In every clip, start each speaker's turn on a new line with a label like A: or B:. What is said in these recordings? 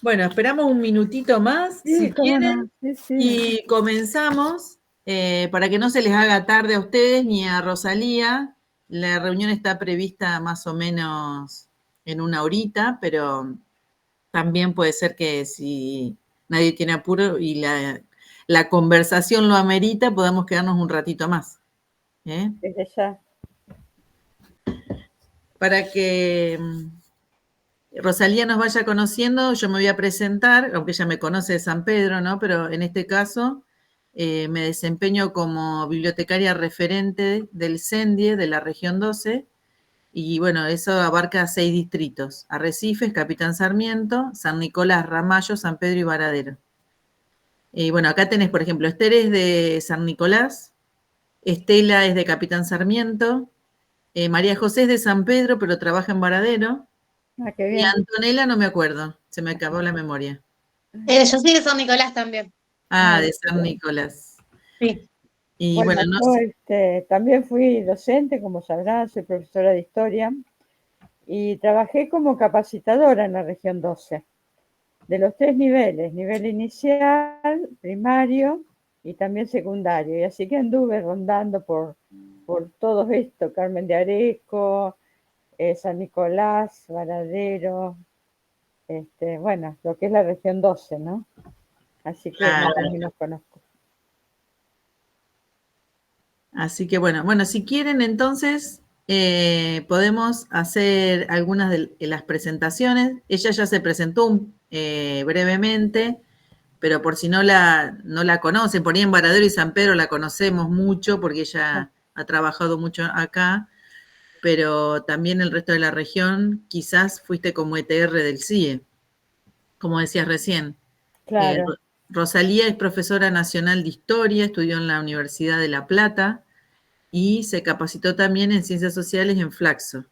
A: Bueno, esperamos un minutito más,
B: Sí,
A: si quieren,
B: no. Sí.
A: y comenzamos. Para que no se les haga tarde a ustedes ni a Rosalía. La reunión está prevista más o menos en una horita, pero también puede ser que si nadie tiene apuro y la conversación lo amerita, podamos quedarnos un ratito más.
B: Desde ya.
A: Para que Rosalía nos vaya conociendo, yo me voy a presentar, aunque ella me conoce de San Pedro, ¿no? Pero en este caso me desempeño como bibliotecaria referente del CENDIE de la región 12, y bueno, eso abarca 6 distritos: Arrecifes, Capitán Sarmiento, San Nicolás, Ramallo, San Pedro y Varadero. Y bueno, acá tenés, por ejemplo, Esther es de San Nicolás, Estela es de Capitán Sarmiento, María José es de San Pedro, pero trabaja en Varadero.
B: Qué
A: Y
B: bien.
A: Antonella no me acuerdo, se me acabó la memoria.
C: Yo soy de San Nicolás también.
A: De San Nicolás.
C: Sí.
A: Y
B: Bueno,
A: no
B: yo
A: sé.
B: también fui docente, como sabrán, soy profesora de historia y trabajé como capacitadora en la región 12, de los 3 niveles: nivel inicial, primario y también secundario. Y así que anduve rondando por todo esto: Carmen de Areco, San Nicolás, Varadero, bueno, lo que es la región 12, ¿no? Así que más o menos conozco.
A: Así que bueno, si quieren entonces podemos hacer algunas de las presentaciones. Ella ya se presentó brevemente, pero por si no la conocen, por ahí en Varadero y San Pedro la conocemos mucho porque ella ha trabajado mucho acá, pero también el resto de la región quizás fuiste como ETR del CIE, como decías recién.
B: Claro.
A: Rosalía es profesora nacional de historia, estudió en la Universidad de La Plata y se capacitó también en ciencias sociales en Flaxo.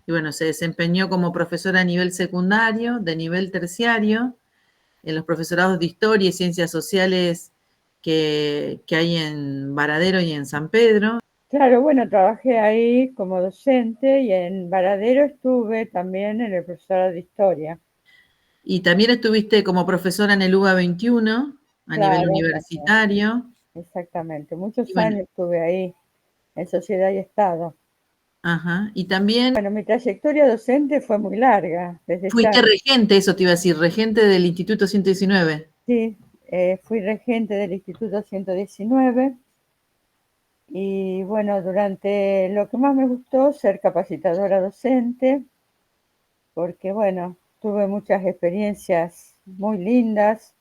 A: Y bueno, se desempeñó como profesora a nivel secundario, de nivel terciario, en los profesorados de historia y ciencias sociales que hay en Varadero y en San Pedro.
B: Claro, bueno, trabajé ahí como docente y en Varadero estuve también en el profesorado de historia.
A: Y también estuviste como profesora en el UBA 21 a nivel
B: Claro,
A: universitario.
B: exactamente. Muchos
A: Y bueno,
B: años estuve ahí en Sociedad y Estado.
A: ajá. Y también
B: Bueno, mi trayectoria docente fue muy larga, desde ya.
A: fuiste regente, eso te iba a decir, regente del Instituto 119.
B: Sí, fui regente del Instituto 119 y bueno, durante lo que más me gustó, ser capacitadora docente, porque bueno, tuve muchas experiencias muy lindas.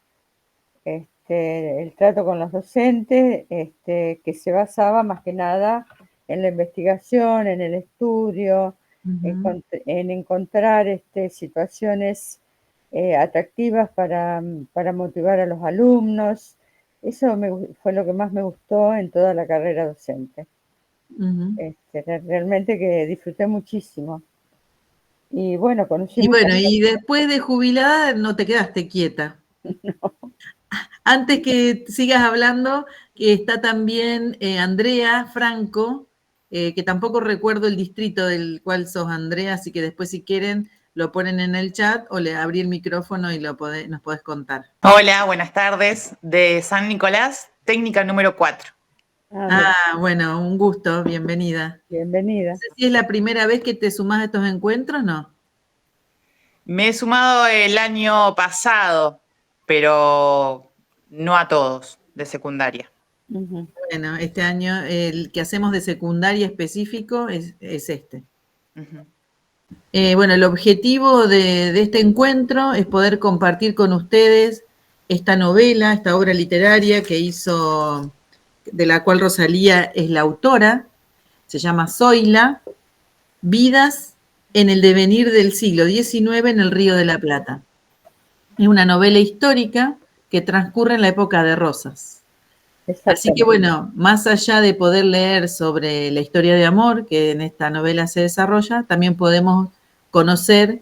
B: El trato con los docentes, que se basaba más que nada en la investigación, en el estudio, en encontrar situaciones atractivas para motivar a los alumnos. Eso fue lo que más me gustó en toda la carrera docente. Realmente que disfruté muchísimo. Y bueno, conocí mucha gente.
A: Y después de jubilada no te quedaste quieta.
B: No.
A: Antes que sigas hablando, está también Andrea Franco, que tampoco recuerdo el distrito del cual sos, Andrea, así que después si quieren lo ponen en el chat o le abrí el micrófono y nos podés contar.
D: Hola, buenas tardes. De San Nicolás, técnica número 4.
A: Bueno, un gusto, bienvenida.
B: Bienvenida.
A: No sé si es la primera vez que te sumás a estos encuentros, ¿no?
D: Me he sumado el año pasado, pero no a todos, de secundaria.
A: Bueno, este año el que hacemos de secundaria específico es este. Bueno, el objetivo de este encuentro es poder compartir con ustedes esta novela, esta obra literaria que hizo, de la cual Rosalía es la autora. Se llama Zoila, Vidas en el devenir del siglo XIX en el Río de la Plata. Es una novela histórica que transcurre en la época de Rosas. Así que bueno, más allá de poder leer sobre la historia de amor que en esta novela se desarrolla, también podemos conocer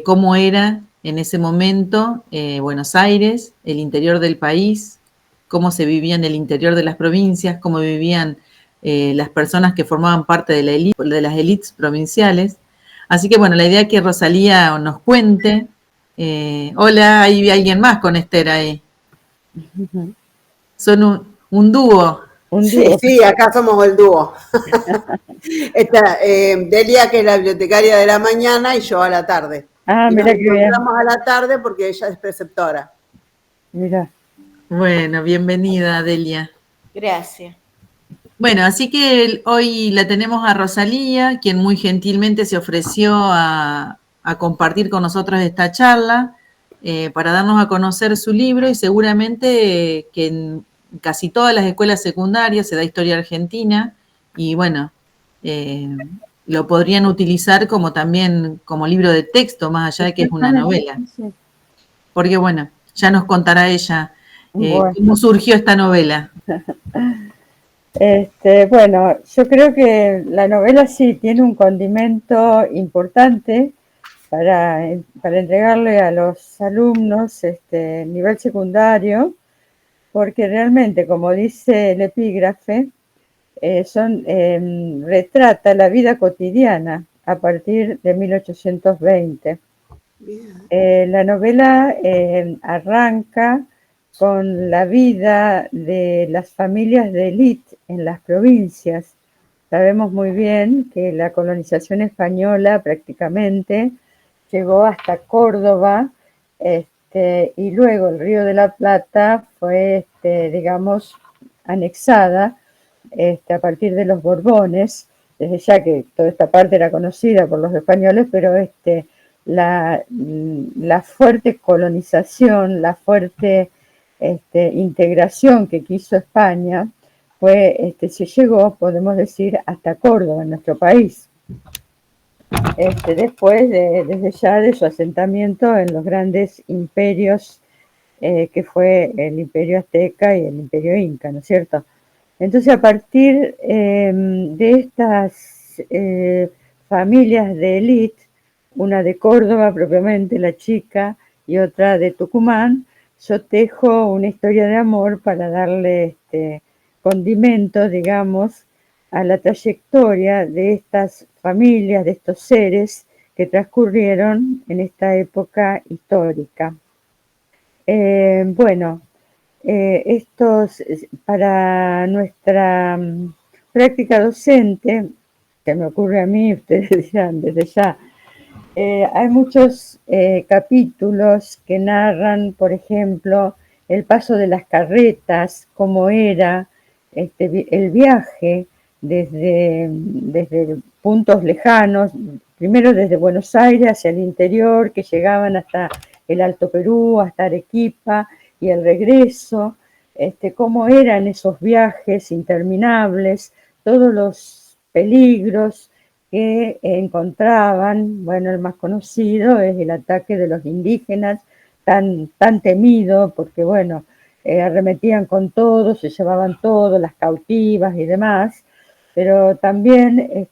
A: cómo era en ese momento Buenos Aires, el interior del país, cómo se vivía en el interior de las provincias, cómo vivían las personas que formaban parte de las élites provinciales. Así que bueno, la idea es que Rosalía nos cuente. Hola, hay alguien más con Esther ahí. Son un dúo.
B: Un
E: Sí,
B: dúo.
E: sí, acá somos el dúo. Esta, Delia, que es la bibliotecaria de la mañana, y yo a la tarde.
B: Ah,
E: Y nos
B: mira qué bien.
E: encontramos a la tarde porque ella es preceptora.
B: Mira.
A: Bueno, bienvenida, Delia.
C: Gracias.
A: Bueno, así que hoy la tenemos a Rosalía, quien muy gentilmente se ofreció a compartir con nosotros esta charla para darnos a conocer su libro y seguramente que en casi todas las escuelas secundarias se da historia argentina y bueno, lo podrían utilizar como también como libro de texto, más allá de que es una novela.
B: Sí.
A: Porque bueno, ya nos contará ella
B: Bueno.
A: cómo surgió esta novela.
B: Bueno, yo creo que la novela sí tiene un condimento importante para entregarle a los alumnos nivel secundario, porque realmente, como dice el epígrafe, retrata la vida cotidiana a partir de 1820. La novela arranca con la vida de las familias de élite en las provincias. Sabemos muy bien que la colonización española prácticamente llegó hasta Córdoba, y luego el Río de la Plata fue, digamos, anexada a partir de los Borbones, desde ya que toda esta parte era conocida por los españoles, pero la fuerte colonización, la fuerte integración que quiso España, se llegó, podemos decir, hasta Córdoba, en nuestro país. Después, desde ya de su asentamiento en los grandes imperios, que fue el imperio azteca y el imperio inca, ¿no es cierto? Entonces, a partir de estas familias de élite, una de Córdoba propiamente, la chica, y otra de Tucumán, yo tejo una historia de amor para darle condimento, digamos, a la trayectoria de estas familias, de estos seres que transcurrieron en esta época histórica. Bueno, para nuestra práctica docente, que me ocurre a mí, ustedes dirán desde ya, hay muchos capítulos que narran, por ejemplo, el paso de las carretas, cómo era el viaje desde puntos lejanos, primero desde Buenos Aires hacia el interior, que llegaban hasta el Alto Perú, hasta Arequipa, y el regreso, cómo eran esos viajes interminables, todos los peligros que encontraban. Bueno, el más conocido es el ataque de los indígenas, tan temido, porque bueno, arremetían con todo, se llevaban todo, las cautivas y demás, pero también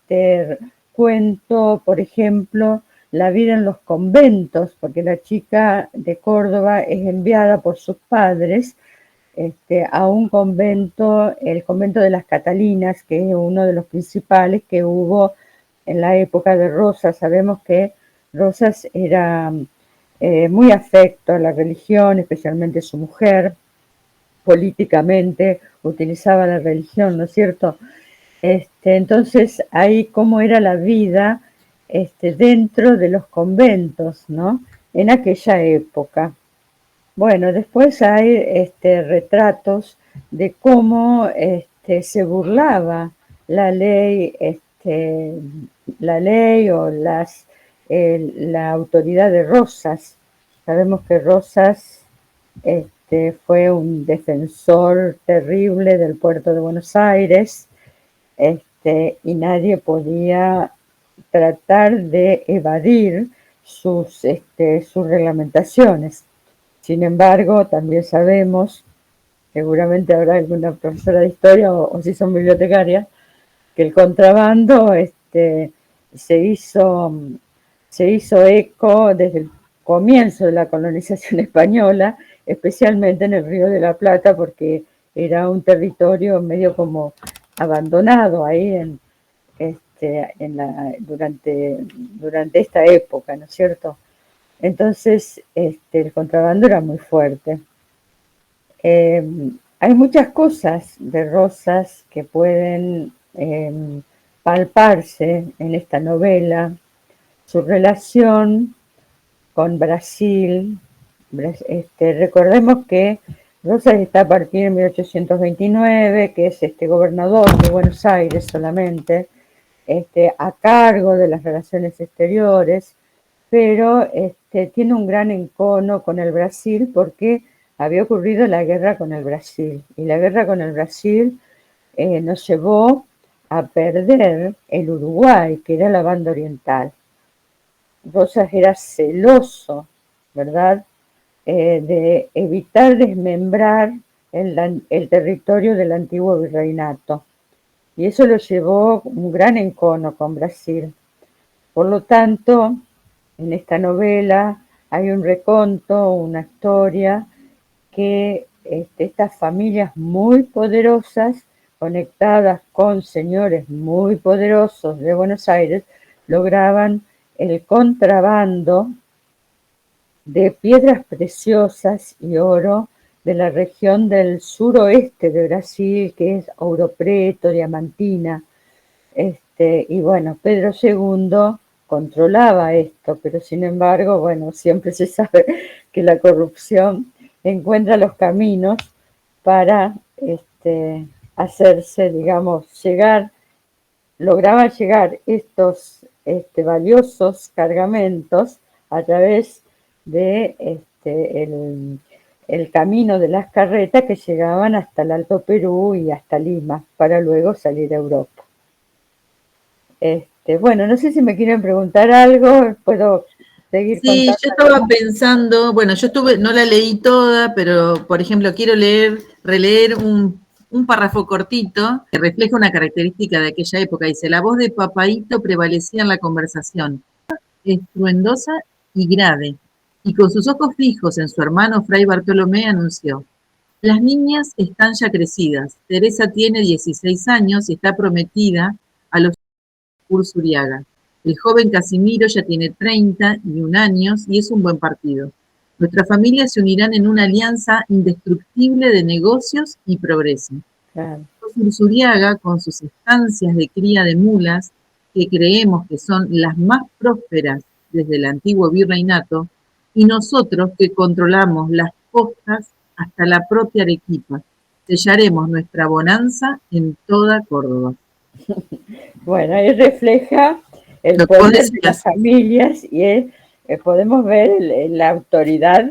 B: cuento, por ejemplo, la vida en los conventos, porque la chica de Córdoba es enviada por sus padres a un convento, el convento de las Catalinas, que es uno de los principales que hubo en la época de Rosas. Sabemos que Rosas era muy afecto a la religión, especialmente su mujer, políticamente utilizaba la religión, ¿no es cierto? Entonces, ahí cómo era la vida dentro de los conventos, ¿no? En aquella época. Bueno, después hay retratos de cómo se burlaba la ley, o la autoridad de Rosas. Sabemos que Rosas fue un defensor terrible del puerto de Buenos Aires, y nadie podía tratar de evadir sus reglamentaciones. Sin embargo, también sabemos, seguramente habrá alguna profesora de historia o si son bibliotecarias, que el contrabando se hizo eco desde el comienzo de la colonización española, especialmente en el Río de la Plata, porque era un territorio medio como abandonado ahí durante esta época, ¿no es cierto? Entonces, el contrabando era muy fuerte. Hay muchas cosas de Rosas que pueden palparse en esta novela. Su relación con Brasil. Recordemos que Rosas está a partir de 1829, que es gobernador de Buenos Aires solamente, a cargo de las relaciones exteriores, pero tiene un gran encono con el Brasil porque había ocurrido la guerra con el Brasil, y la guerra con el Brasil nos llevó a perder el Uruguay, que era la banda oriental. Rosas era celoso, ¿verdad?, de evitar desmembrar el territorio del antiguo virreinato. Y eso lo llevó un gran encono con Brasil. Por lo tanto, en esta novela hay un reconto, una historia que estas familias muy poderosas, conectadas con señores muy poderosos de Buenos Aires, lograban el contrabando de piedras preciosas y oro de la región del suroeste de Brasil, que es Ouro Preto, Diamantina. Y bueno, Pedro II controlaba esto, pero sin embargo, bueno, siempre se sabe que la corrupción encuentra los caminos para hacerse, digamos, lograban llegar estos valiosos cargamentos a través de el camino de las carretas que llegaban hasta el Alto Perú y hasta Lima, para luego salir a Europa. Bueno, no sé si me quieren preguntar algo, puedo seguir
A: Sí,
B: contando.
A: yo estaba pensando, bueno, no la leí toda, pero por ejemplo quiero releer un párrafo cortito que refleja una característica de aquella época. Dice: la voz de Papaíto prevalecía en la conversación, estruendosa y grave, y con sus ojos fijos en su hermano Fray Bartolomé anunció: las niñas están ya crecidas. Teresa tiene 16 años y está prometida a los Ursuriaga. El joven Casimiro ya tiene 31 años y es un buen partido. Nuestras familias se unirán en una alianza indestructible de negocios y progreso.
B: Claro.
A: Los Ursuriaga, con sus estancias de cría de mulas, que creemos que son las más prósperas desde el antiguo virreinato, y nosotros que controlamos las costas hasta la propia Arequipa, sellaremos nuestra bonanza en toda Córdoba.
B: Bueno, ahí refleja el
A: Lo
B: poder
A: podés
B: de las familias y podemos ver la autoridad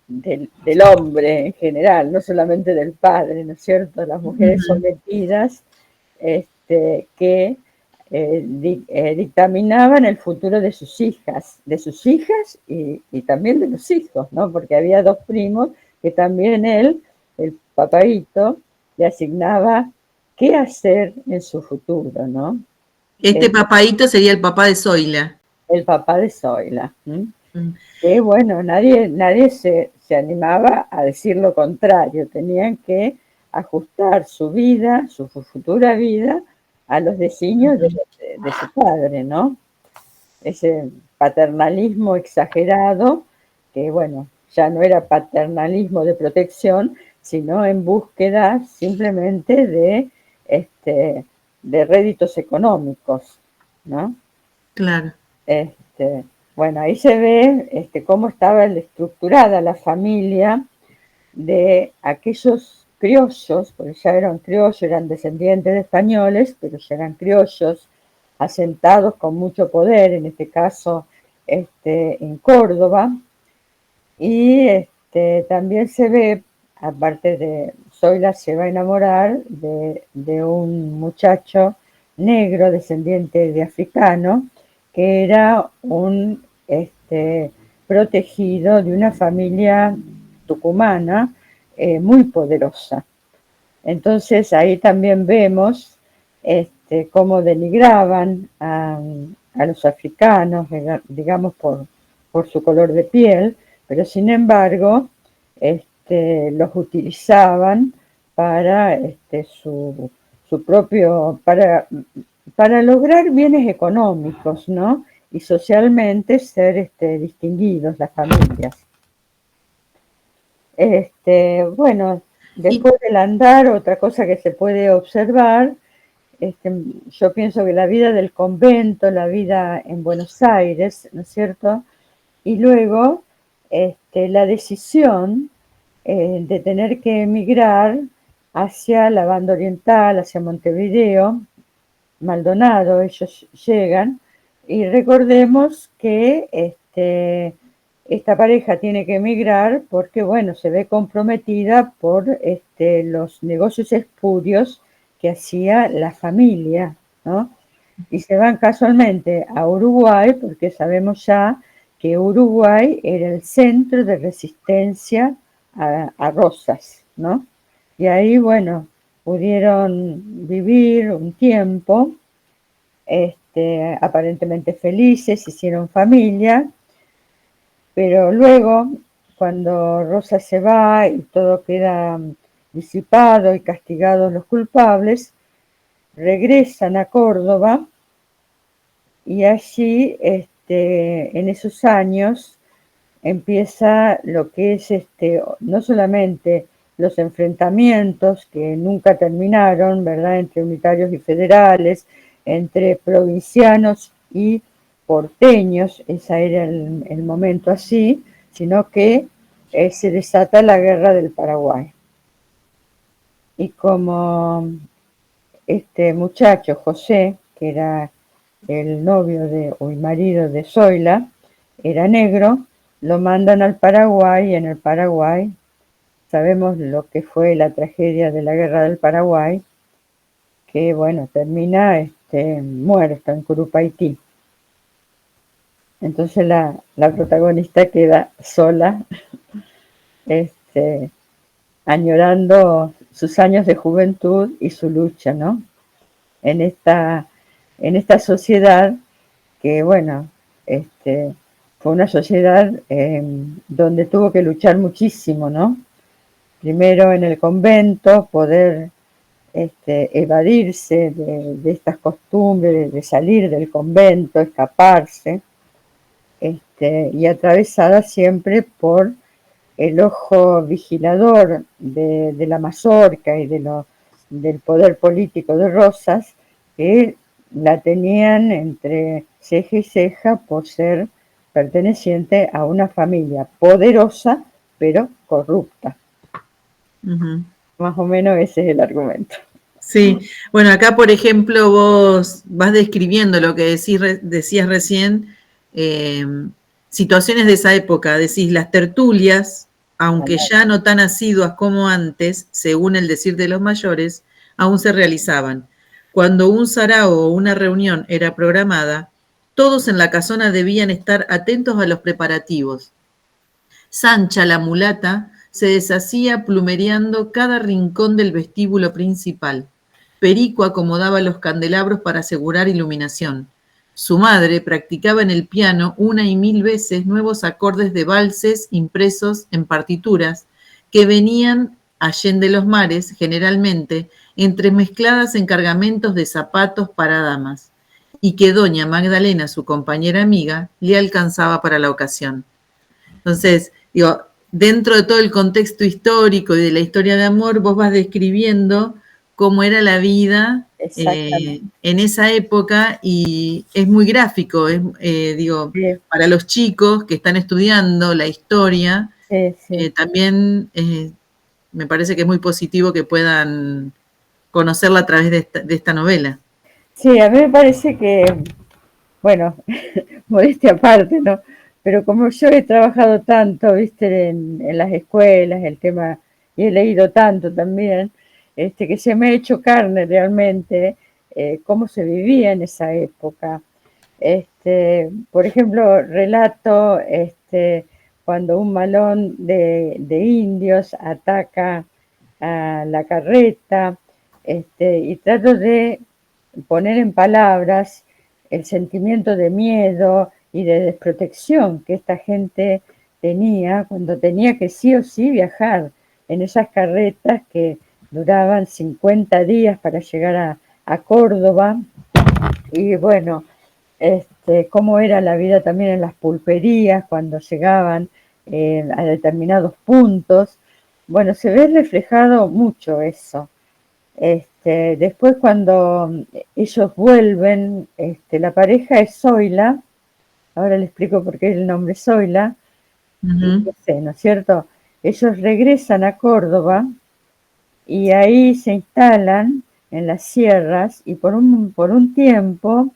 B: del hombre en general, no solamente del padre, ¿no es cierto? Las mujeres sometidas que dictaminaban el futuro de sus hijas y también de los hijos, ¿no? Porque había dos primos que también el papaíto, le asignaba qué hacer en su futuro, ¿no?
A: Este papaíto sería el papá de Zoila.
B: El papá de Zoila. Que bueno, nadie se animaba a decir lo contrario, tenían que ajustar su vida, su futura vida, a los designios de su padre, ¿no? Ese paternalismo exagerado, que bueno, ya no era paternalismo de protección, sino en búsqueda simplemente de réditos económicos, ¿no?
A: Claro.
B: Bueno, ahí se ve cómo estaba estructurada la familia de aquellos criollos, porque ya eran criollos, eran descendientes de españoles, pero ya eran criollos asentados con mucho poder, en este caso en Córdoba, y también se ve, aparte de Zoila se va a enamorar de un muchacho negro, descendiente de africano, que era un protegido de una familia tucumana muy poderosa. Entonces ahí también vemos cómo denigraban a los africanos, digamos por su color de piel, pero sin embargo los utilizaban para para lograr bienes económicos, ¿no? Y socialmente ser distinguidos las familias. Bueno, después del andar, otra cosa que se puede observar, yo pienso que la vida del convento, la vida en Buenos Aires, ¿no es cierto? Y luego la decisión de tener que emigrar hacia la banda oriental, hacia Montevideo, Maldonado, ellos llegan, y recordemos que esta pareja tiene que emigrar porque, bueno, se ve comprometida por los negocios espurios que hacía la familia, ¿no? Y se van casualmente a Uruguay porque sabemos ya que Uruguay era el centro de resistencia a Rosas, ¿no? Y ahí, bueno, pudieron vivir un tiempo, aparentemente felices, hicieron familia, pero luego, cuando Rosa se va y todo queda disipado y castigados los culpables, regresan a Córdoba y allí, en esos años, empieza lo que es no solamente los enfrentamientos que nunca terminaron, ¿verdad?, entre unitarios y federales, entre provincianos y porteños, ese era el momento así, sino que se desata la guerra del Paraguay. Y como este muchacho, José, que era el novio o el marido de Zoila, era negro, lo mandan al Paraguay y en el Paraguay sabemos lo que fue la tragedia de la guerra del Paraguay, que bueno, termina muerto en Curupaití. Entonces la protagonista queda sola, añorando sus años de juventud y su lucha, ¿no? En esta sociedad que, bueno, fue una sociedad donde tuvo que luchar muchísimo, ¿no? Primero en el convento, poder evadirse de estas costumbres, de salir del convento, escaparse, y atravesada siempre por el ojo vigilador de la mazorca y del poder político de Rosas, que la tenían entre ceja y ceja por ser perteneciente a una familia poderosa, pero corrupta.
A: Ujú.
B: Más o menos ese es el argumento.
A: Sí, bueno, acá por ejemplo vos vas describiendo lo que decías recién, situaciones de esa época, decís las tertulias, aunque ya no tan asiduas como antes, según el decir de los mayores, aún se realizaban. Cuando un sarao o una reunión era programada, todos en la casona debían estar atentos a los preparativos. Sancha, la mulata, se deshacía plumereando cada rincón del vestíbulo principal. Perico acomodaba los candelabros para asegurar iluminación. Su madre practicaba en el piano una y mil veces nuevos acordes de valses impresos en partituras que venían allende los mares, generalmente, entremezcladas en cargamentos de zapatos para damas, y que doña Magdalena, su compañera amiga, le alcanzaba para la ocasión. Entonces, digo, dentro de todo el contexto histórico y de la historia de amor, vos vas describiendo cómo era la vida en esa época y es muy gráfico, digo, sí, para los chicos que están estudiando la historia, sí, sí. También me parece que es muy positivo que puedan conocerla a través de esta novela.
B: Sí, a mí me parece que, bueno, modestia aparte, ¿no? Pero como yo he trabajado tanto, viste, en las escuelas, el tema, y he leído tanto también, que se me ha hecho carne realmente cómo se vivía en esa época. Por ejemplo, relato cuando un malón de indios ataca a la carreta, y trato de poner en palabras el sentimiento de miedo y de desprotección que esta gente tenía cuando tenía que sí o sí viajar en esas carretas que duraban 50 días para llegar a Córdoba, Y bueno, cómo era la vida también en las pulperías cuando llegaban a determinados puntos. Bueno, se ve reflejado mucho eso. Después cuando ellos vuelven, la pareja es Zoila, ahora le explico por qué el nombre Zoila, y qué sé, ¿no es cierto? Ellos regresan a Córdoba y ahí se instalan en las sierras y por un tiempo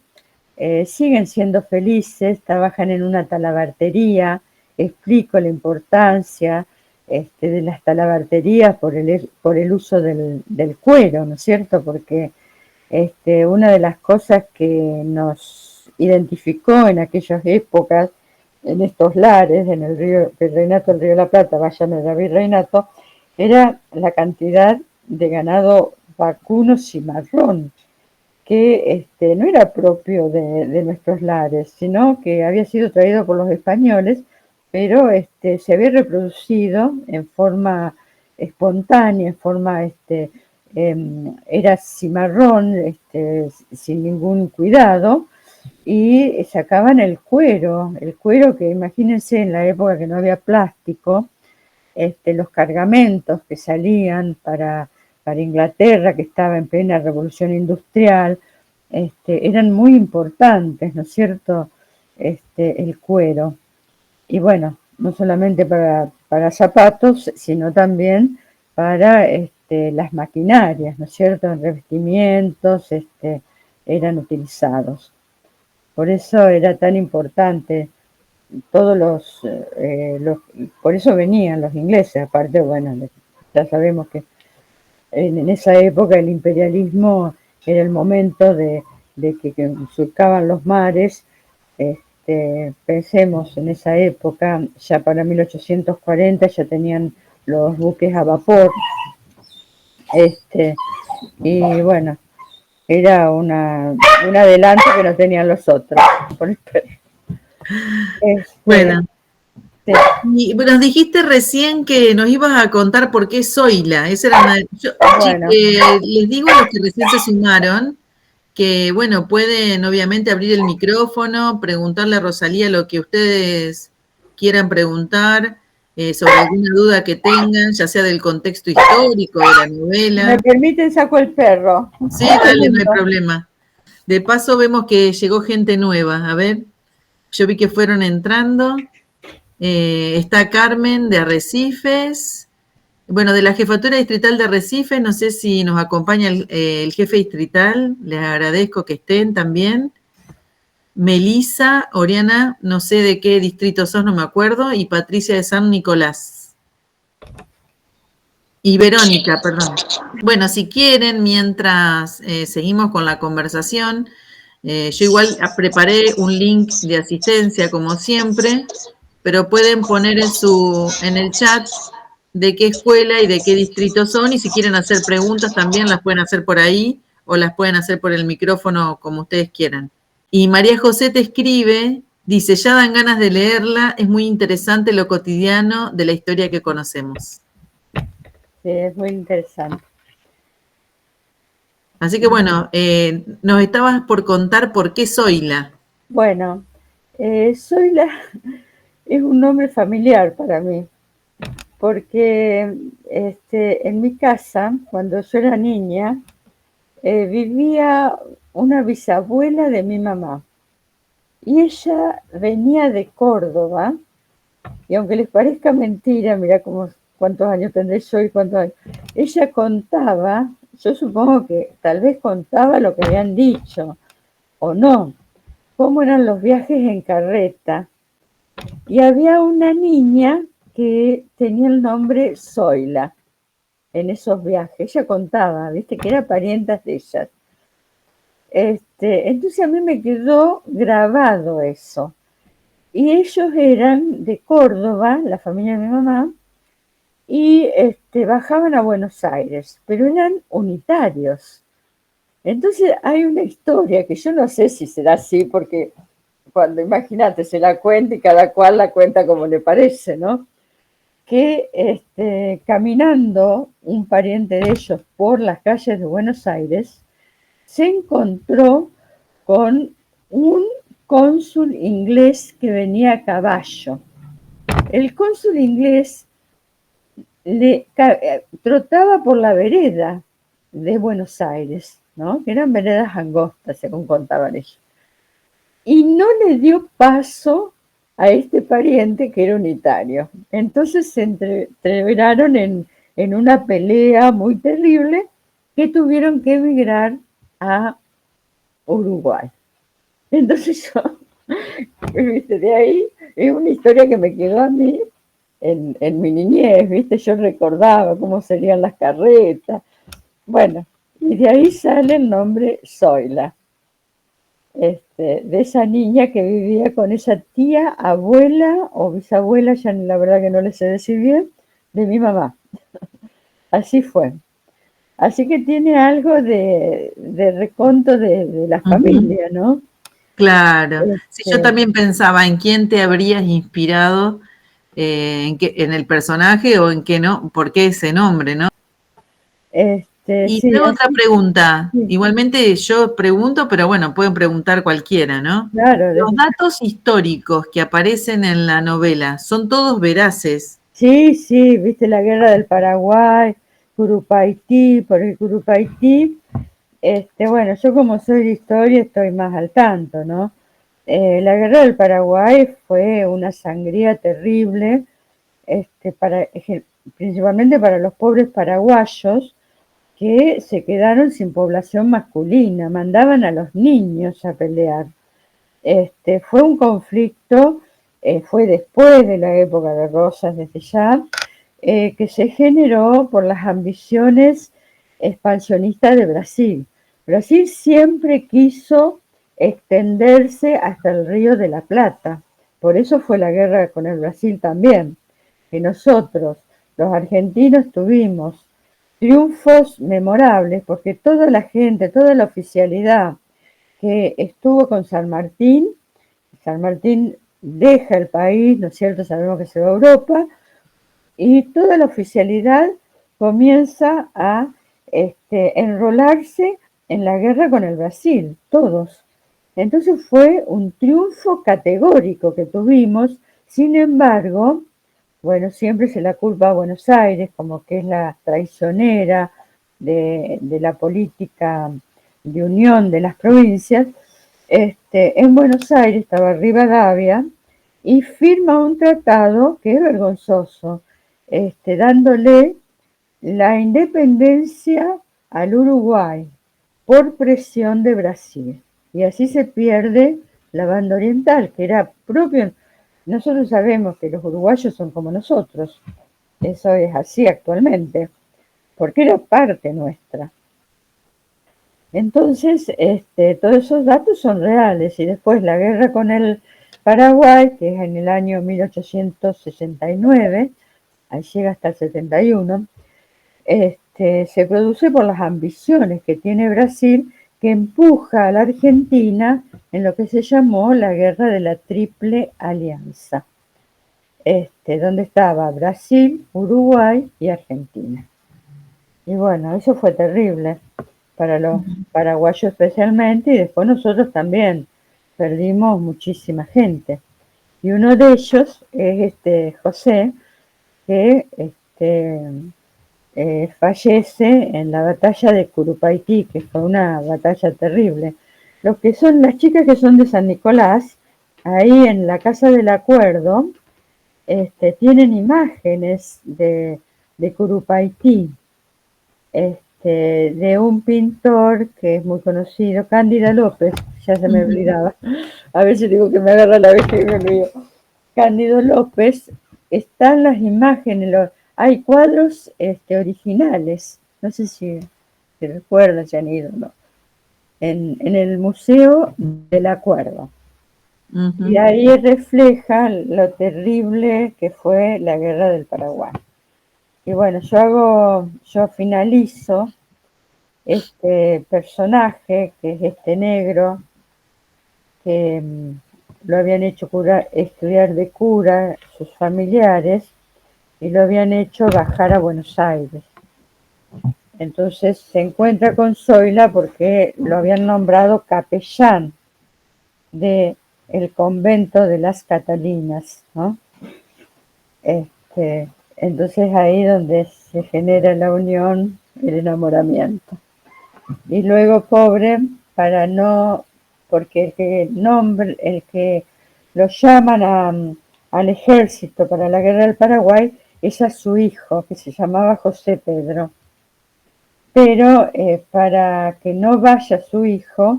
B: siguen siendo felices, trabajan en una talabartería, explico la importancia de las talabarterías por el uso del cuero, ¿no es cierto? Porque una de las cosas que nos identificó en aquellas épocas, en estos lares, en el río Virreinato, el río de la Plata, vayan a Virreinato, era la cantidad de ganado vacuno cimarrón, que no era propio de nuestros lares, sino que había sido traído por los españoles, pero se había reproducido en forma espontánea, en forma, era cimarrón, sin ningún cuidado, y sacaban el cuero que imagínense en la época que no había plástico, los cargamentos que salían para Inglaterra, que estaba en plena revolución industrial, eran muy importantes, ¿no es cierto?, el cuero. Y bueno, no solamente para zapatos, sino también para las maquinarias, ¿no es cierto?, en revestimientos eran utilizados. Por eso era tan importante por eso venían los ingleses, aparte, bueno, ya sabemos que en esa época el imperialismo era el momento de que surcaban los mares. Pensemos en esa época, ya para 1840 ya tenían los buques a vapor, y bueno, era un adelanto que no tenían los otros.
A: Bueno,
B: sí.
A: y nos dijiste recién que nos ibas a contar por qué Zoila. Esa era
B: Bueno.
A: Les digo a los que recién se sumaron que, bueno, pueden obviamente abrir el micrófono, preguntarle a Rosalía lo que ustedes quieran preguntar, sobre alguna duda que tengan, ya sea del contexto histórico, de la novela.
B: ¿Me permiten saco el perro?
A: Sí, dale, no hay problema. De paso vemos que llegó gente nueva. A ver, yo vi que fueron entrando. Está Carmen de Arrecifes. Bueno, de la Jefatura Distrital de Arrecifes, no sé si nos acompaña el jefe distrital, les agradezco que estén también. Melisa, Oriana, no sé de qué distrito sos, no me acuerdo, y Patricia de San Nicolás. Y Verónica, perdón. Bueno, si quieren, mientras seguimos con la conversación, yo igual preparé un link de asistencia, como siempre, pero pueden poner en el chat de qué escuela y de qué distrito son, y si quieren hacer preguntas también las pueden hacer por ahí o las pueden hacer por el micrófono, como ustedes quieran. Y María José te escribe, dice, ya dan ganas de leerla, es muy interesante lo cotidiano de la historia que conocemos.
B: Sí, es muy interesante.
A: Así que bueno, nos estabas por contar por qué Zoila.
B: Bueno, Zoila es un nombre familiar para mí, porque en mi casa, cuando yo era niña, vivía una bisabuela de mi mamá. Y ella venía de Córdoba, y aunque les parezca mentira, mira cuántos años tendré yo y cuántos años, ella contaba, yo supongo que tal vez contaba lo que habían dicho, o no, cómo eran los viajes en carreta. Y había una niña que tenía el nombre Zoila en esos viajes. Ella contaba, viste, que era parientas de ellas. Entonces a mí me quedó grabado eso. Y ellos eran de Córdoba, la familia de mi mamá, y bajaban a Buenos Aires, pero eran unitarios. Entonces hay una historia que yo no sé si será así, porque cuando, imagínate, se la cuenta y cada cual la cuenta como le parece, ¿no? Que caminando un pariente de ellos por las calles de Buenos Aires, se encontró con un cónsul inglés que venía a caballo. El cónsul inglés trotaba por la vereda de Buenos Aires, ¿no? Que eran veredas angostas, según contaban ellos. Y no le dio paso a este pariente que era unitario. Entonces se entreveraron en una pelea muy terrible que tuvieron que emigrar a Uruguay. Entonces yo, ¿viste? De ahí es una historia que me quedó a mí en mi niñez, ¿viste? Yo recordaba cómo serían las carretas. Bueno, y de ahí sale el nombre Zoila. De esa niña que vivía con esa tía, abuela o bisabuela, ya la verdad que no le sé decir bien, de mi mamá. Así fue. Así que tiene algo de reconto de la familia, ¿no?
A: Claro. Sí, yo también pensaba en quién te habrías inspirado, en el personaje o en qué no, por qué ese nombre, ¿no? Y
B: sí,
A: tengo otra pregunta.
B: sí.
A: Igualmente yo pregunto, pero bueno, pueden preguntar cualquiera, ¿no?
B: Claro.
A: Los datos históricos que aparecen en la novela, ¿son todos veraces?
B: Sí, viste la guerra del Paraguay, Curupaytí, por el Curupaytí. Bueno, yo como soy de historia estoy más al tanto, ¿no? La guerra del Paraguay fue una sangría terrible, principalmente para los pobres paraguayos que se quedaron sin población masculina, mandaban a los niños a pelear. Fue un conflicto, fue después de la época de Rosas, desde ya, que se generó por las ambiciones expansionistas de Brasil. Brasil siempre quiso extenderse hasta el Río de la Plata. Por eso fue la guerra con el Brasil también, que nosotros, los argentinos, tuvimos triunfos memorables, porque toda la gente, toda la oficialidad que estuvo con San Martín deja el país, ¿no es cierto? Sabemos que se va a Europa, y toda la oficialidad comienza a enrolarse en la guerra con el Brasil, todos. Entonces fue un triunfo categórico que tuvimos, sin embargo, bueno, siempre se la culpa a Buenos Aires, como que es la traicionera de la política de unión de las provincias. En Buenos Aires estaba Rivadavia y firma un tratado que es vergonzoso, dándole la independencia al Uruguay por presión de Brasil. Y así se pierde la banda oriental, que era propio. Nosotros sabemos que los uruguayos son como nosotros, eso es así actualmente, porque era parte nuestra. Entonces, todos esos datos son reales. Y después la guerra con el Paraguay, que es en el año 1869, ahí llega hasta el 71, se produce por las ambiciones que tiene Brasil, que empuja a la Argentina en lo que se llamó la guerra de la Triple Alianza, donde estaba Brasil, Uruguay y Argentina. Y bueno, eso fue terrible para los paraguayos especialmente, y después nosotros también perdimos muchísima gente. Y uno de ellos es José, que fallece en la batalla de Curupaytí, que fue una batalla terrible. Los que son las chicas que son de San Nicolás, ahí en la Casa del Acuerdo, tienen imágenes de Curupaytí, de un pintor que es muy conocido, Cándido López, ya se me olvidaba, a ver si digo que me agarra la vez que me olvido. Cándido López, están las imágenes, hay cuadros originales, no sé si recuerdan, se han ido, ¿no? En el Museo del Acuerdo. Y ahí refleja lo terrible que fue la guerra del Paraguay. Y bueno, yo finalizo este personaje, que es negro, que lo habían hecho estudiar de cura sus familiares, y lo habían hecho bajar a Buenos Aires. Entonces se encuentra con Zoila porque lo habían nombrado capellán de el convento de las Catalinas, ¿no? Entonces ahí donde se genera la unión, el enamoramiento. Y luego pobre, para no, porque el que lo llaman al ejército para la guerra del Paraguay es a su hijo, que se llamaba José Pedro. Pero para que no vaya su hijo,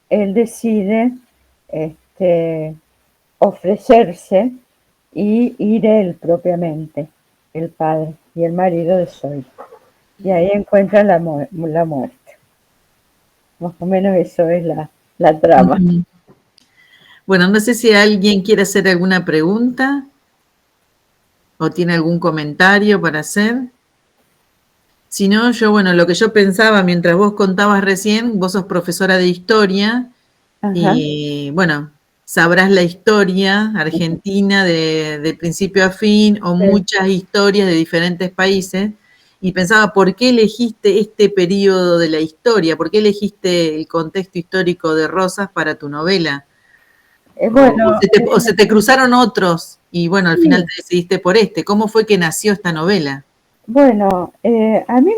B: él decide ofrecerse y ir él propiamente, el padre y el marido de Zoila. Y ahí encuentran la muerte. Más o menos eso es la trama.
A: Bueno, no sé si alguien quiere hacer alguna pregunta o tiene algún comentario para hacer. Si no, bueno, lo que yo pensaba mientras vos contabas recién, vos sos profesora de historia. Ajá. Y bueno, sabrás la historia argentina de principio a fin o muchas historias de diferentes países. Y pensaba, ¿por qué elegiste este periodo de la historia? ¿Por qué elegiste el contexto histórico de Rosas para tu novela?
B: Bueno,
A: o se te cruzaron otros y bueno, al final te decidiste por este. ¿Cómo fue que nació esta novela?
B: Bueno, a mí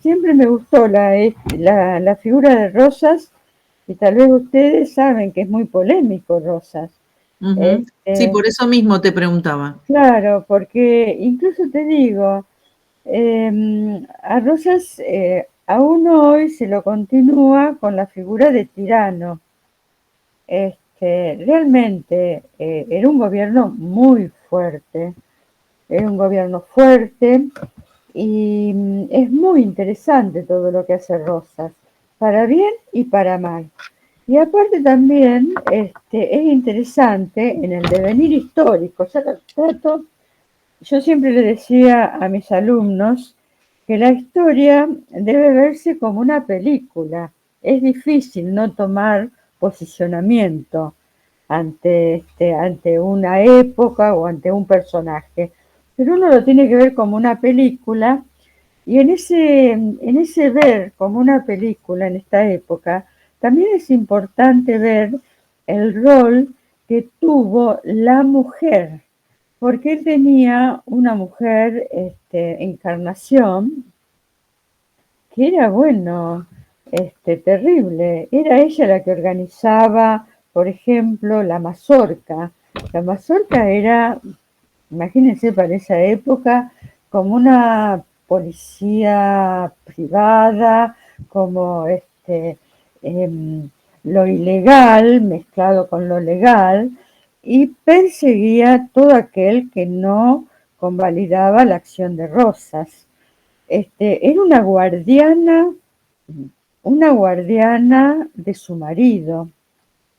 B: siempre me gustó la figura de Rosas, y tal vez ustedes saben que es muy polémico Rosas.
A: Sí, por eso mismo te preguntaba.
B: Claro, porque incluso te digo, a Rosas aún hoy se lo continúa con la figura de tirano. Realmente era un gobierno muy fuerte, y es muy interesante todo lo que hace Rosas, para bien y para mal. Y aparte también es interesante en el devenir histórico. Yo siempre le decía a mis alumnos que la historia debe verse como una película. Es difícil no tomar posicionamiento ante una época o ante un personaje, pero uno lo tiene que ver como una película, y en ese ver como una película en esta época, también es importante ver el rol que tuvo la mujer, porque él tenía una mujer, Encarnación, que era, bueno, terrible. Era ella la que organizaba, por ejemplo, la mazorca. La mazorca era, imagínense para esa época, como una policía privada, como lo ilegal mezclado con lo legal, y perseguía todo aquel que no convalidaba la acción de Rosas. Era una guardiana de su marido.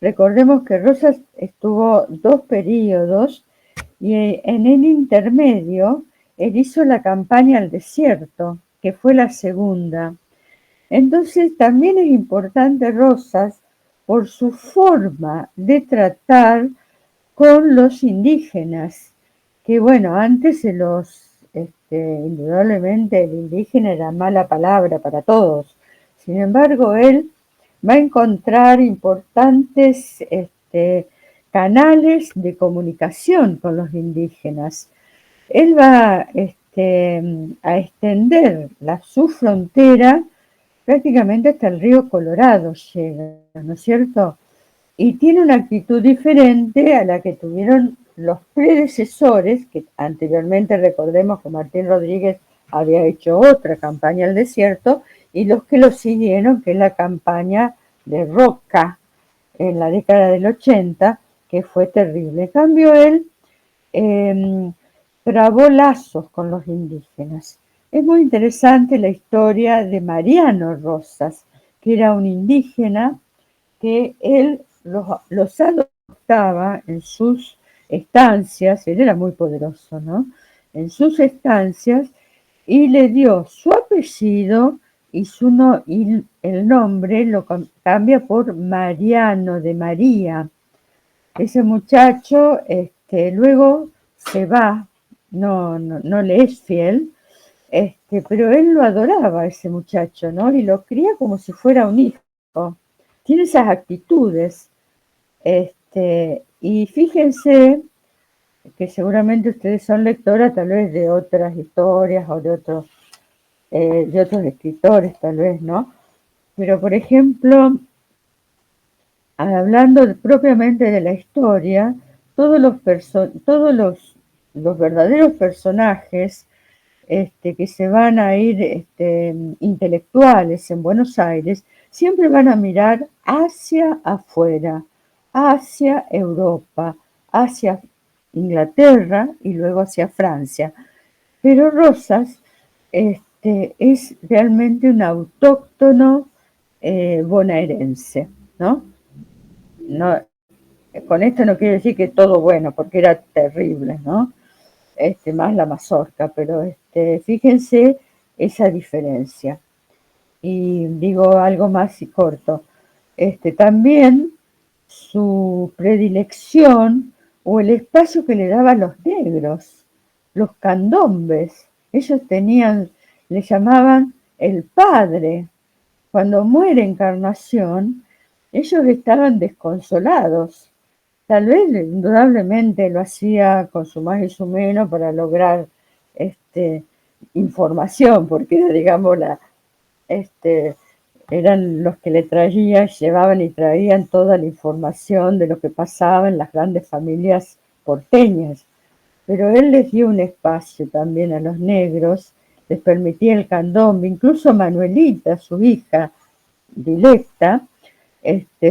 B: Recordemos que Rosas estuvo 2 periodos, y en el intermedio él hizo la campaña al desierto, que fue la segunda. Entonces también es importante Rosas por su forma de tratar con los indígenas, que bueno, antes indudablemente el indígena era mala palabra para todos. Sin embargo, él va a encontrar importantes canales de comunicación con los indígenas. Él va a extender su frontera prácticamente hasta el río Colorado, llega, ¿no es cierto? Y tiene una actitud diferente a la que tuvieron los predecesores, que anteriormente recordemos que Martín Rodríguez había hecho otra campaña al desierto, y los que lo siguieron, que es la campaña de Roca en la década del 80, que fue terrible. En cambio, él trabó lazos con los indígenas. Es muy interesante la historia de Mariano Rosas, que era un indígena que él los adoptaba en sus estancias. Él era muy poderoso, ¿no? En sus estancias, y le dio su apellido y el nombre lo cambia por Mariano, de María. Ese muchacho luego se va, no le es fiel, Pero él lo adoraba, ese muchacho, ¿no? Y lo cría como si fuera un hijo. Tiene esas actitudes. Y fíjense que seguramente ustedes son lectoras tal vez de otras historias o de otros escritores tal vez, ¿no? Pero por ejemplo, hablando propiamente de la historia, todos los verdaderos personajes que se van a ir intelectuales en Buenos Aires, siempre van a mirar hacia afuera, hacia Europa, hacia Inglaterra y luego hacia Francia. Pero Rosas es realmente un autóctono bonaerense, ¿no? No, con esto no quiero decir que todo bueno, porque era terrible, ¿no? Más la mazorca, pero fíjense esa diferencia. Y digo algo más y corto. También su predilección o el espacio que le daba a los negros, los candombes, ellos le llamaban el padre. Cuando muere Encarnación, ellos estaban desconsolados. Tal vez indudablemente lo hacía con su más y su menos para lograr información, porque era, digamos, eran los que le traían, llevaban y traían toda la información de lo que pasaba en las grandes familias porteñas. Pero él les dio un espacio también a los negros, les permitía el candombe, incluso Manuelita, su hija directa,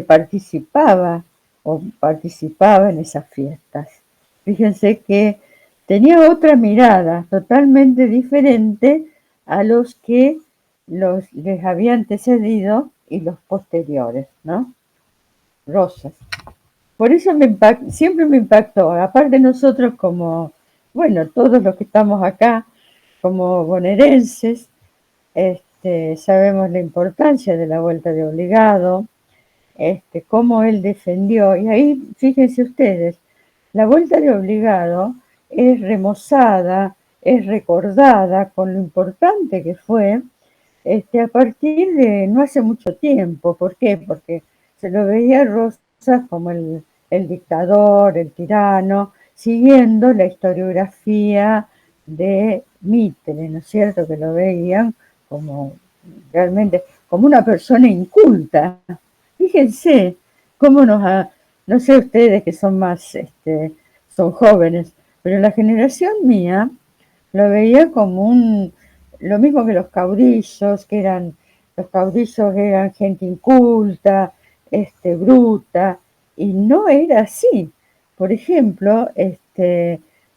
B: participaba en esas fiestas. Fíjense que tenía otra mirada totalmente diferente a los que les había antecedido y los posteriores, ¿no? Rosas. Por eso siempre me impactó, aparte nosotros como, bueno, todos los que estamos acá, como bonaerenses, sabemos la importancia de la vuelta de Obligado, cómo él defendió, y ahí fíjense ustedes, la vuelta de Obligado es remozada, es recordada con lo importante que fue a partir de no hace mucho tiempo. ¿Por qué? Porque se lo veía a Rosas como el dictador, el tirano, siguiendo la historiografía de Mitre, ¿no es cierto? Que lo veían como realmente como una persona inculta. Fíjense cómo no sé ustedes que son más, son jóvenes, pero la generación mía lo veía como lo mismo que los caudillos eran gente inculta, bruta, y no era así. Por ejemplo,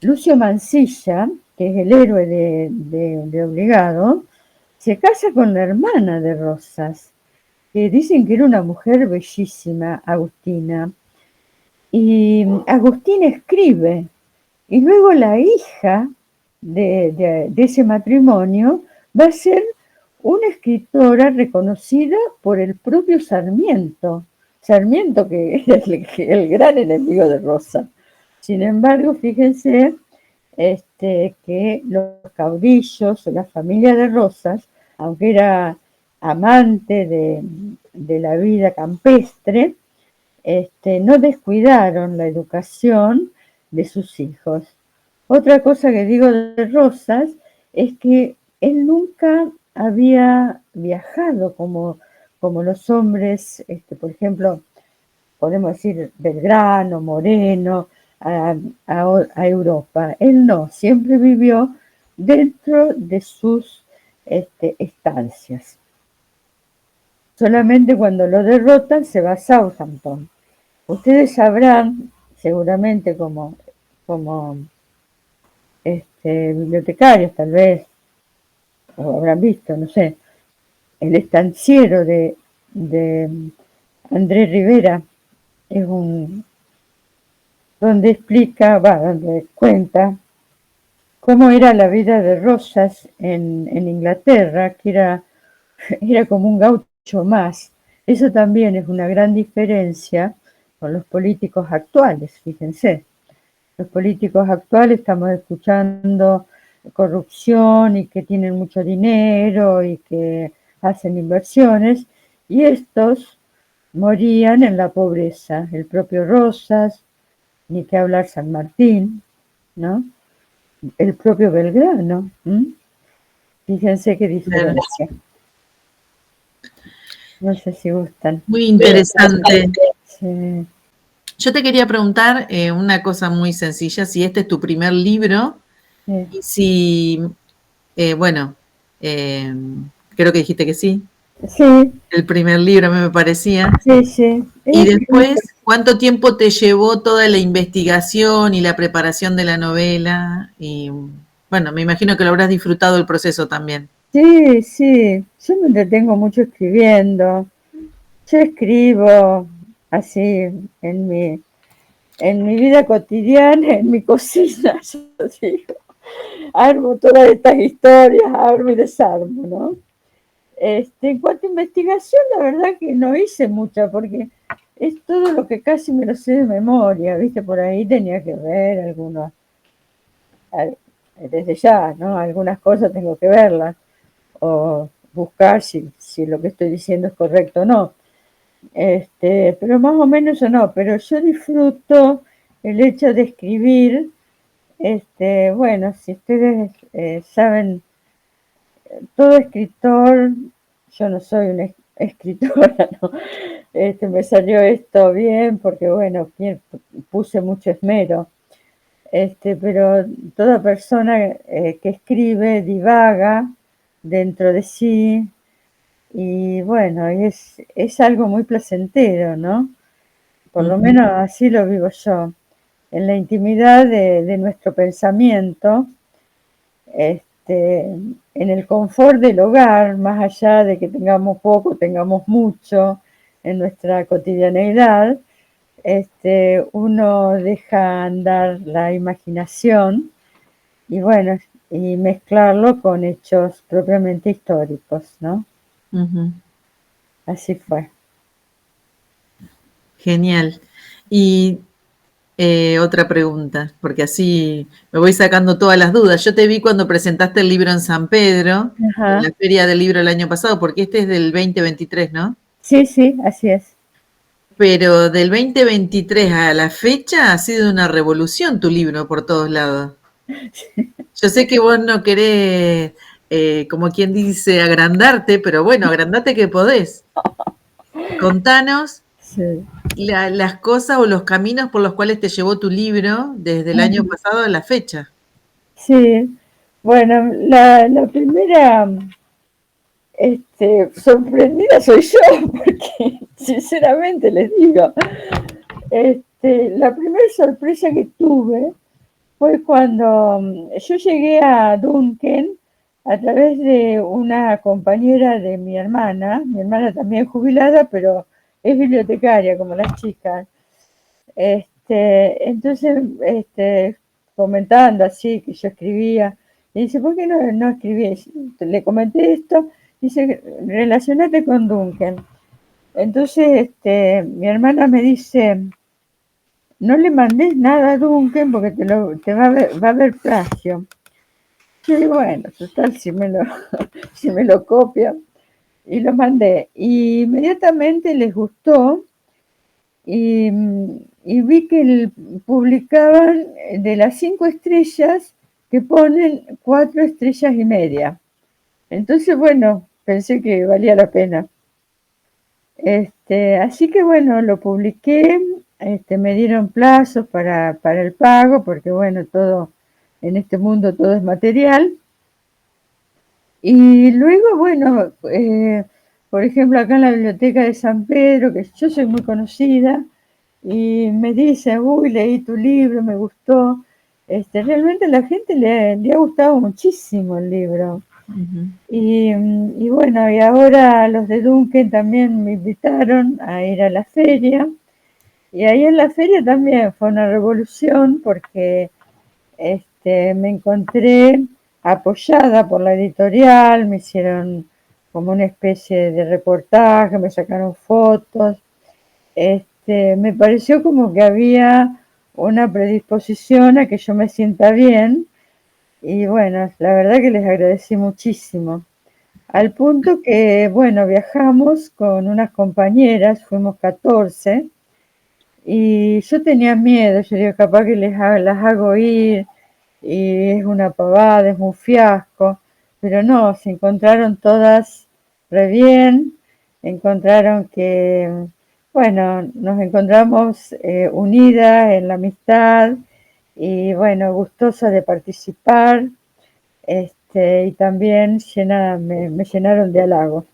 B: Lucio Mansilla, que es el héroe de Obligado, se casa con la hermana de Rosas, que dicen que era una mujer bellísima, Agustina. Y Agustina escribe, y luego la hija de ese matrimonio va a ser una escritora reconocida por el propio Sarmiento. Sarmiento, que era el gran enemigo de Rosa. Sin embargo, fíjense que los caudillos, la familia de Rosas, aunque era amante de la vida campestre, no descuidaron la educación de sus hijos. Otra cosa que digo de Rosas es que él nunca había viajado como los hombres, por ejemplo, podemos decir Belgrano, Moreno, a Europa. Él no, siempre vivió dentro de sus estancias. Solamente cuando lo derrotan se va a Southampton. Ustedes sabrán, seguramente como bibliotecarios tal vez, o habrán visto, no sé, el estanciero de Andrés Rivera es donde donde cuenta cómo era la vida de Rosas en Inglaterra, que era como un gaucho más. Eso también es una gran diferencia con los políticos actuales, fíjense. Los políticos actuales estamos escuchando corrupción y que tienen mucho dinero y que hacen inversiones, y estos morían en la pobreza. El propio Rosas, ni que hablar San Martín, ¿no? El propio Belgrano. Fíjense qué diferencia. No sé si gustan.
A: Muy interesante.
B: Sí.
A: Yo te quería preguntar una cosa muy sencilla, si este es tu primer libro,
B: Sí.
A: y si, bueno, creo que dijiste que sí,
B: Sí,
A: el primer libro a mí me parecía.
B: sí, sí.
A: Y después, ¿cuánto tiempo te llevó toda la investigación y la preparación de la novela? Y bueno, me imagino que lo habrás disfrutado el proceso también.
B: Sí, sí, yo me entretengo mucho escribiendo. Yo escribo así en mi vida cotidiana, en mi cocina, yo digo, armo todas estas historias, armo y desarmo, ¿no? En cuanto a investigación, la verdad que no hice mucha, porque es todo lo que casi me lo sé de memoria, ¿viste? Por ahí tenía que ver algunos, desde ya, ¿no? Algunas cosas tengo que verlas, o buscar si lo que estoy diciendo es correcto o no. Pero más o menos eso no, pero yo disfruto el hecho de escribir. Bueno, si ustedes saben, todo escritor, yo no soy una escritora, ¿no? Me salió esto bien porque, bueno, puse mucho esmero. Pero toda persona que escribe divaga dentro de sí y, bueno, es algo muy placentero, ¿no? Por lo menos así lo vivo yo. En la intimidad de nuestro pensamiento, en el confort del hogar, más allá de que tengamos poco, tengamos mucho en nuestra cotidianeidad, uno deja andar la imaginación y bueno, y mezclarlo con hechos propiamente históricos, ¿no? Así fue.
A: Genial. Y otra pregunta, porque así me voy sacando todas las dudas. Yo te vi cuando presentaste el libro en San Pedro,
B: Ajá.
A: en la Feria del Libro el año pasado, porque este es del 2023, ¿no?
B: Sí, sí, así es.
A: Pero del 2023 a la fecha ha sido una revolución tu libro por todos lados. Yo sé que vos no querés, como quien dice, agrandarte, pero bueno, agrandate que podés. Contanos
B: Sí.
A: las cosas o los caminos por los cuales te llevó tu libro desde el año pasado a la fecha.
B: Sí, bueno, la primera sorprendida soy yo, porque sinceramente les digo, la primera sorpresa que tuve fue cuando yo llegué a Duncan a través de una compañera de mi hermana también jubilada, pero es bibliotecaria como las chicas. Entonces, comentando así que yo escribía, y dice, ¿por qué no escribís? Le comenté esto, dice, relacionate con Duncan. Entonces, mi hermana me dice, no le mandés nada a Duncan porque te va a haber plagio. Yo digo, bueno, total, si me lo copian. Y lo mandé. Y inmediatamente les gustó y, vi que publicaban de las 5 estrellas que ponen 4 estrellas y media. Entonces, bueno, pensé que valía la pena. Así que bueno, lo publiqué, me dieron plazos para el pago, porque bueno, todo en este mundo todo es material. Y luego, bueno, por ejemplo, acá en la biblioteca de San Pedro, que yo soy muy conocida, y me dicen, uy, leí tu libro, me gustó. Realmente a la gente le ha gustado muchísimo el libro. Y bueno, y ahora los de Duncan también me invitaron a ir a la feria. Y ahí en la feria también fue una revolución porque me encontré apoyada por la editorial, me hicieron como una especie de reportaje, me sacaron fotos. Me pareció como que había una predisposición a que yo me sienta bien Y bueno, la verdad que les agradecí muchísimo. Al punto que, bueno, viajamos con unas compañeras, fuimos 14, y yo tenía miedo, yo digo, capaz que las hago ir, y es una pavada, es un fiasco, pero no, se encontraron todas re bien, encontraron que, bueno, nos encontramos unidas en la amistad y bueno, gustosas de participar, y también me llenaron de halagos.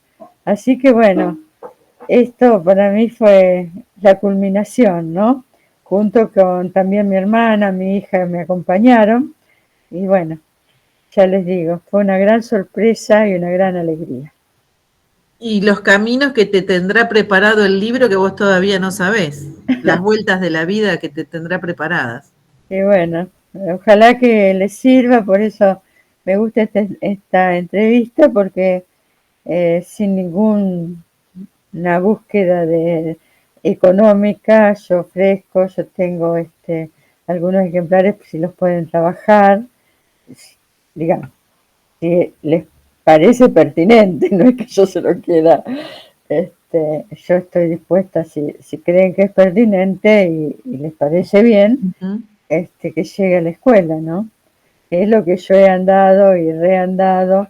B: Así que bueno, esto para mí fue la culminación, ¿no? Junto con también mi hermana, mi hija me acompañaron y bueno, ya les digo, fue una gran sorpresa y una gran alegría.
A: Y los caminos que te tendrá preparado el libro que vos todavía no sabés, las vueltas de la vida que te tendrá preparadas.
B: Y bueno, ojalá que les sirva, por eso me gusta esta entrevista, porque sin ninguna búsqueda económica, yo ofrezco, yo tengo algunos ejemplares si los pueden trabajar, digamos, si les parece pertinente, no es que yo se lo quiera, yo estoy dispuesta, si creen que es pertinente y les parece bien,
A: Uh-huh.
B: que llegue a la escuela, ¿no? Es lo que yo he andado y reandado,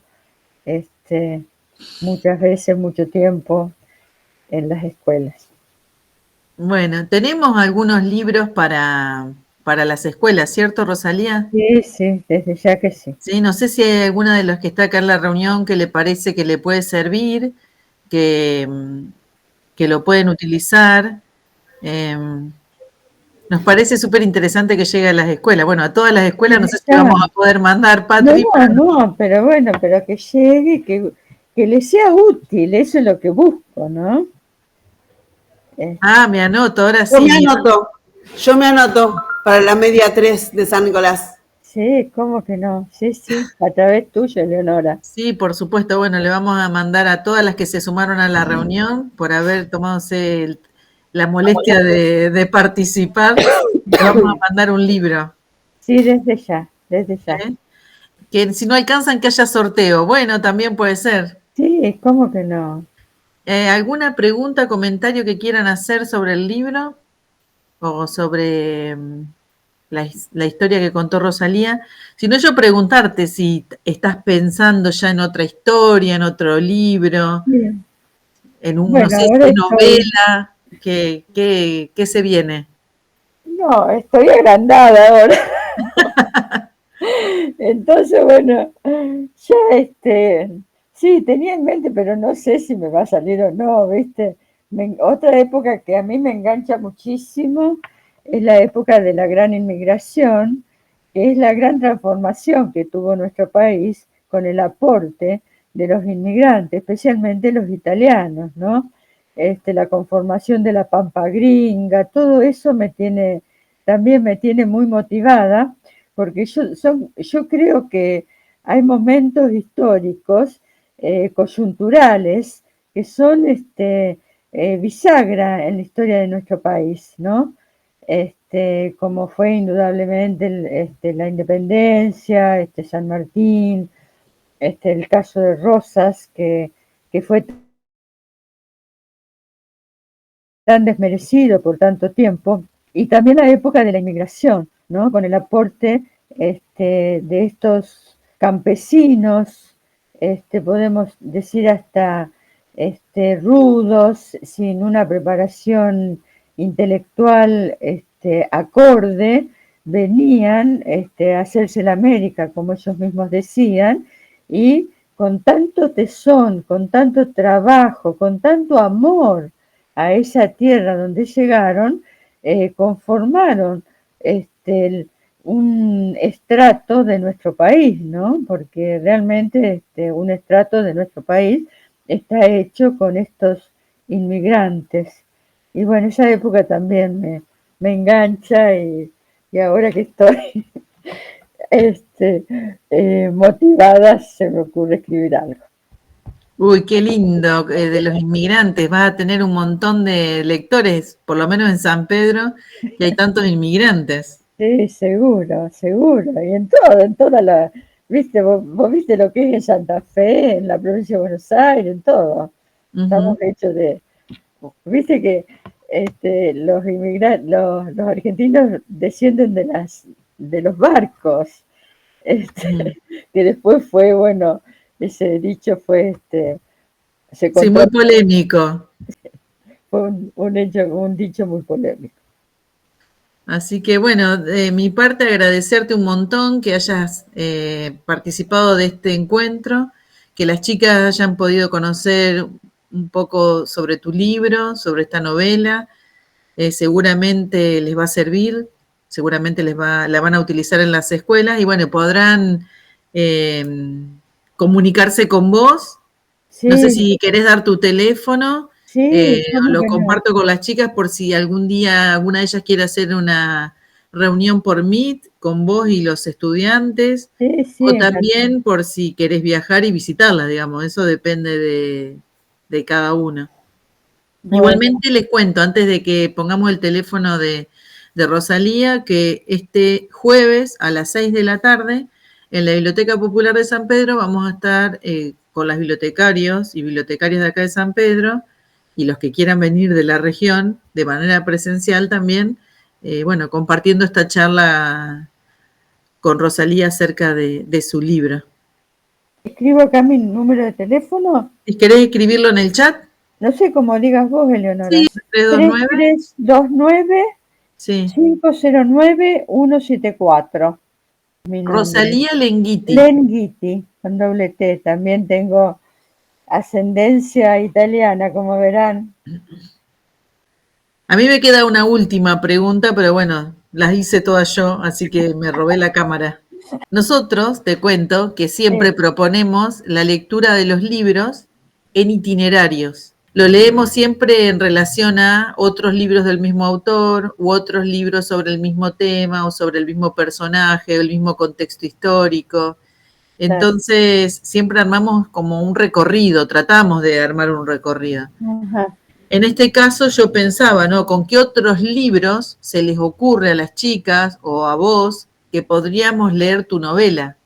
B: muchas veces, mucho tiempo en las escuelas.
A: Bueno, tenemos algunos libros para las escuelas, ¿cierto, Rosalía?
B: Sí, sí, desde ya que sí.
A: Sí, no sé si hay alguna de los que está acá en la reunión que le parece que le puede servir, que lo pueden utilizar. Nos parece súper interesante que llegue a las escuelas. Bueno, a todas las escuelas, no sé si vamos a poder mandar, Patri.
B: No, pero bueno, pero que llegue, que le sea útil, eso es lo que busco, ¿no?
A: Me anoto, ahora sí.
E: Yo me anoto para la media 3 de San Nicolás.
B: Sí, ¿cómo que no? Sí, a través tuyo, Leonora.
A: Sí, por supuesto. Bueno, le vamos a mandar a todas las que se sumaron a la reunión por haber tomado la molestia de participar. Le vamos a mandar un libro.
B: Sí, desde ya.
A: Que si no alcanzan, que haya sorteo. Bueno, también puede ser.
B: Sí, ¿cómo que no?
A: ¿Alguna pregunta, comentario que quieran hacer sobre el libro? O sobre la historia que contó Rosalía. Si no, yo preguntarte si estás pensando ya en otra historia, en otro libro,
B: Bien.
A: en un,
B: Bueno,
A: no sé, si novela, ¿qué se viene?
B: No, estoy agrandada ahora. Entonces, bueno, ya sí, tenía en mente, pero no sé si me va a salir o no, ¿viste? Otra época que a mí me engancha muchísimo es la época de la gran inmigración, que es la gran transformación que tuvo nuestro país con el aporte de los inmigrantes, especialmente los italianos, ¿no? La conformación de la Pampa Gringa, todo eso también me tiene muy motivada, porque yo creo que hay momentos históricos coyunturales que son bisagra en la historia de nuestro país, ¿no? Como fue indudablemente la independencia, San Martín, el caso de Rosas, que fue tan desmerecido por tanto tiempo, y también la época de la inmigración, ¿no? Con el aporte de estos campesinos, podemos decir hasta rudos, sin una preparación intelectual acorde, venían a hacerse la América, como ellos mismos decían, y con tanto tesón, con tanto trabajo, con tanto amor a esa tierra donde llegaron, conformaron un estrato de nuestro país, ¿no? Porque realmente un estrato de nuestro país está hecho con estos inmigrantes. Y bueno, esa época también me engancha y ahora que estoy motivada se me ocurre escribir algo.
A: Uy, qué lindo, de los inmigrantes. Vas a tener un montón de lectores, por lo menos en San Pedro, que hay tantos inmigrantes.
B: Sí, seguro. Y en toda viste, vos viste lo que es en Santa Fe, en la provincia de Buenos Aires, en todo. Estamos hechos de, viste que los inmigrantes, los argentinos descienden de los barcos, que después fue, bueno, ese dicho fue, se
A: Sí,
B: contó,
A: muy polémico.
B: fue un dicho muy polémico.
A: Así que bueno, de mi parte agradecerte un montón que hayas participado de este encuentro, que las chicas hayan podido conocer un poco sobre tu libro, sobre esta novela. Seguramente les va a servir, seguramente la van a utilizar en las escuelas y bueno, podrán comunicarse con vos. No sé
B: Sí,
A: si querés dar tu teléfono,
B: sí, cómo
A: lo
B: que no.
A: comparto con las chicas por si algún día alguna de ellas quiere hacer una reunión por Meet con vos y los estudiantes,
B: Sí, sí,
A: o
B: encantado.
A: también por si querés viajar y visitarlas, digamos, eso depende de cada uno.
B: Bueno,
A: Igualmente les cuento, antes de que pongamos el teléfono de Rosalía, que este jueves a las 6 de la tarde en la Biblioteca Popular de San Pedro vamos a estar con las bibliotecarios y bibliotecarias de acá de San Pedro y los que quieran venir de la región de manera presencial también, bueno, compartiendo esta charla con Rosalía acerca de su libro.
B: escribo acá mi número de teléfono.
A: Si querés escribirlo en el chat,
B: No sé cómo digas vos, Eleonora.
A: sí, 329,
B: 3329
A: sí.
B: 509-174. Mi nombre.
A: Rosalía Lenguiti.
B: Lenguiti, con doble T. También tengo ascendencia italiana, como verán.
A: A mí me queda una última pregunta, pero bueno, las hice todas yo, así que me robé la cámara. Nosotros, te cuento, que siempre proponemos la lectura de los libros en itinerarios. Lo leemos siempre en relación a otros libros del mismo autor u otros libros sobre el mismo tema o sobre el mismo personaje o el mismo contexto histórico. Entonces, siempre armamos como un recorrido, tratamos de armar un recorrido.
B: Ajá.
A: En este caso yo pensaba, ¿no? ¿Con qué otros libros se les ocurre a las chicas o a vos que podríamos leer tu novela?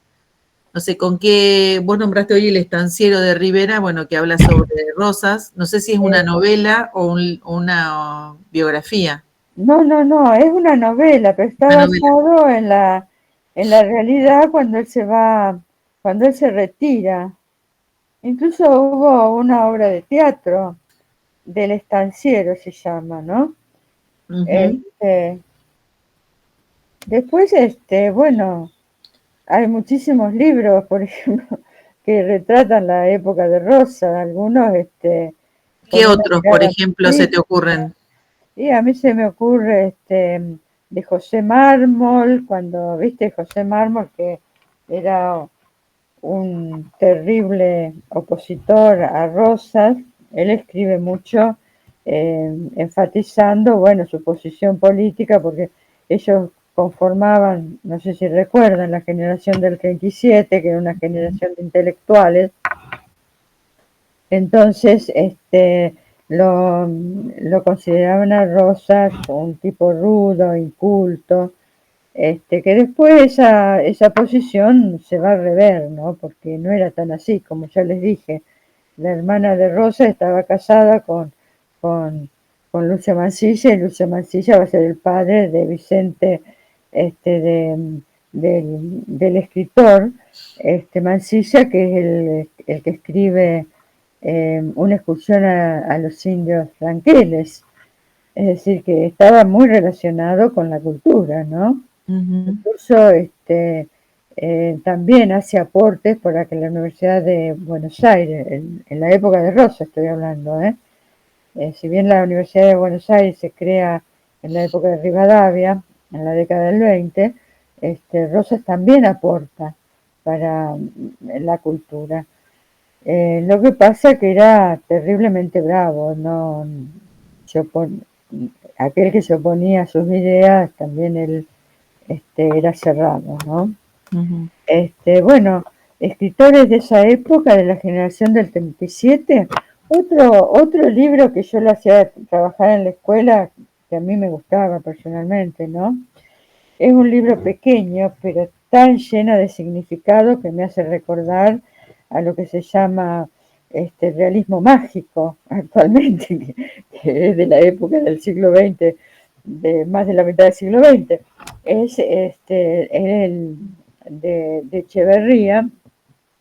A: No sé, con qué, vos nombraste hoy El estanciero de Rivera, bueno, que habla sobre rosas, no sé si es una novela o una biografía.
B: No, no, no, es una novela, pero está
A: Una novela.
B: basado en la realidad cuando él se va, cuando él se retira. Incluso hubo una obra de teatro del estanciero, se llama, ¿no?
A: Ujú.
B: Este, después, bueno, hay muchísimos libros, por ejemplo, que retratan la época de Rosa, algunos,
A: ¿Qué
B: con una
A: otros, por
B: mirada
A: ejemplo, se te
B: crítica.
A: ocurren?
B: Y a mí se me ocurre, de José Mármol, cuando, viste, José Mármol, que era un terrible opositor a Rosas, él escribe mucho enfatizando, bueno, su posición política, porque ellos conformaban, no sé si recuerdan, la generación del 37, que era una generación de intelectuales. Entonces, lo consideraban a Rosas un tipo rudo, inculto, que después esa posición se va a rever, ¿no? Porque no era tan así, como ya les dije. La hermana de Rosa estaba casada con, con Lucio Mansilla, y Lucio Mansilla va a ser el padre de Vicente, del escritor, Mansilla, que es el que escribe una excursión a los indios franqueles. Es decir, que estaba muy relacionado con la cultura, ¿no?
A: Ujú.
B: Incluso también hace aportes para que la Universidad de Buenos Aires, en la época de Rosa estoy hablando, si bien la Universidad de Buenos Aires se crea en la época de Rivadavia, en la década del 20, Rosas también aporta para la cultura. Lo que pasa que era terriblemente bravo, no se aquel que se oponía a sus ideas también él era cerrado, ¿no?
A: Ujú.
B: Bueno, escritores de esa época, de la generación del 37, otro libro que yo le hacía trabajar en la escuela, que a mí me gustaba personalmente, ¿no? Es un libro pequeño, pero tan llena de significado que me hace recordar a lo que se llama realismo mágico actualmente, que es de la época del siglo XX, de más de la mitad del siglo XX. Es el de Echeverría,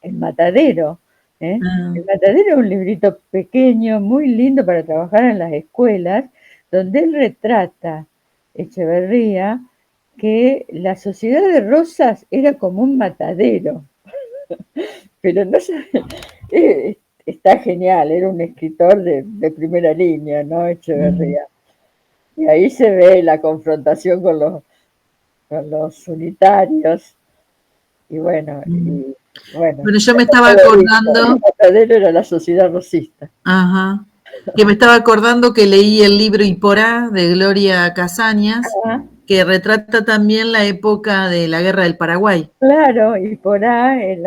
B: El Matadero. El Matadero es un librito pequeño, muy lindo para trabajar en las escuelas, donde él retrata, Echeverría, que la sociedad de Rosas era como un matadero. Pero no sé, está genial, era un escritor de primera línea, ¿no? Echeverría. Y ahí se ve la confrontación con los unitarios. Y bueno,
A: Bueno, yo me estaba acordando.
B: El matadero era la sociedad rosista.
A: Ajá. Que me estaba acordando que leí el libro Iporá de Gloria Casañas, que retrata también la época de la Guerra del Paraguay.
B: Claro, y por ahí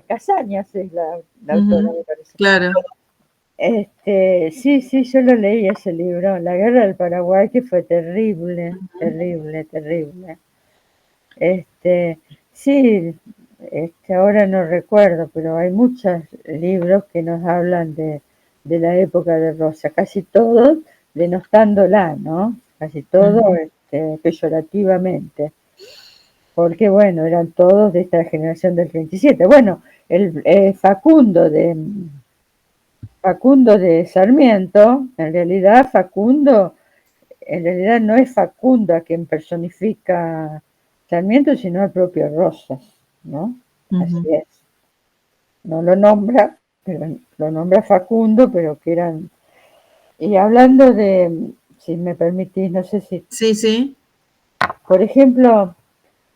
B: Casañas es la autora, me parece.
A: Claro.
B: Sí, yo lo leí ese libro, La Guerra del Paraguay, que fue terrible, terrible. Sí, ahora no recuerdo, pero hay muchos libros que nos hablan de la época de Rosa, casi todos denostándola, ¿no? Casi todos peyorativamente, porque bueno, eran todos de esta generación del 37. Bueno, el Facundo de Sarmiento, en realidad no es Facundo a quien personifica Sarmiento, sino al propio Rosas, ¿no? Así es. No lo nombra, pero lo nombra Facundo, pero que eran... Y hablando de, si me permitís, no sé si...
A: Sí.
B: Por ejemplo,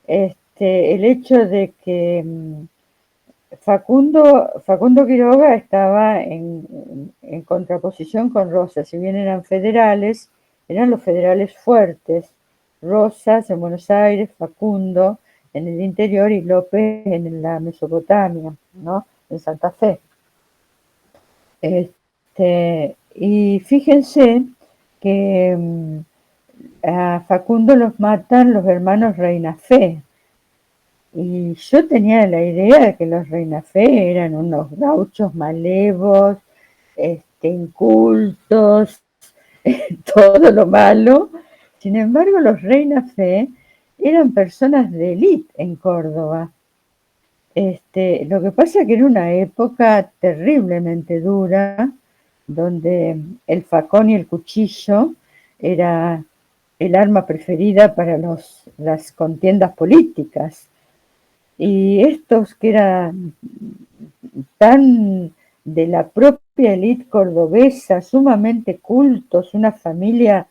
B: el hecho de que Facundo Quiroga estaba en contraposición con Rosas, si bien eran federales, eran los federales fuertes, Rosas en Buenos Aires, Facundo en el interior y López en la Mesopotamia, ¿no? En Santa Fe. Y fíjense que a Facundo los matan los hermanos Reinafé. Y yo tenía la idea de que los Reinafé eran unos gauchos malevos, incultos, todo lo malo. Sin embargo, los Reinafé eran personas de élite en Córdoba. Lo que pasa es que era una época terriblemente dura, donde el facón y el cuchillo era el arma preferida para las contiendas políticas. Y estos que eran tan de la propia élite cordobesa, sumamente cultos, una familia